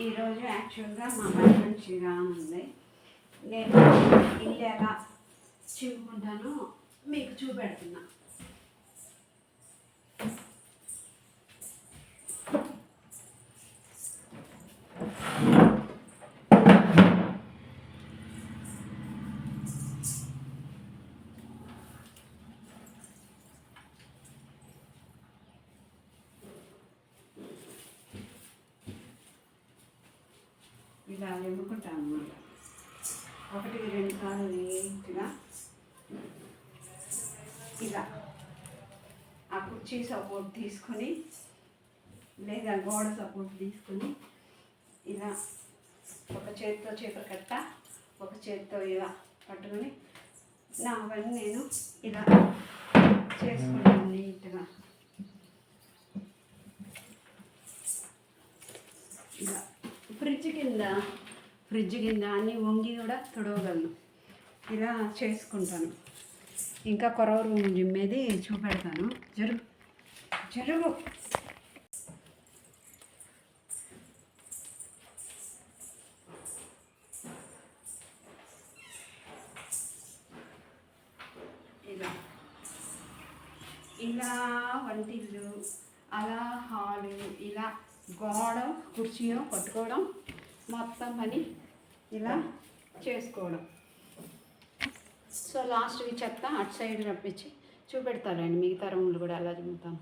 ఈరోజు యాక్చువల్గా మా పని మంచిగా ఉంది. నేను ఇల్లు ఎలా చిమ్ముకుంటానో మీకు చూపెడుతున్నా. ఇలా ఎమ్ముకుంటాను అన్నమాట. 1-2 సార్లు నీట్గా ఇలా ఆ కుర్చీ సపోర్ట్ తీసుకొని లేదా గోడ సపోర్ట్ తీసుకొని ఇలా ఒక చేతితో చీపురు కట్ట, ఒక చేతితో ఇలా పట్టుకొని నా పని నేను ఇలా చేసుకుంటాను నీట్గా. ఇలా ఫ్రిడ్జ్ కింద అన్నీ వంగి కూడా తుడవగలను. ఇలా చేసుకుంటాను. ఇంకా కొరవ రూమ్ జిమ్మేది చూపెడతాను. జరుగు ఇలా ఇలా వంటిల్లు, అలా హాలు, ఇలా గోడ కుర్చీయో పట్టుకోవడం, మొత్తం పని ఇలా చేసుకోవడం. సో లాస్ట్కి చెత్త అటు సైడ్ రప్పించి చూపెడతానండి. మిగతా రూములు కూడా అలా చూపుతాను.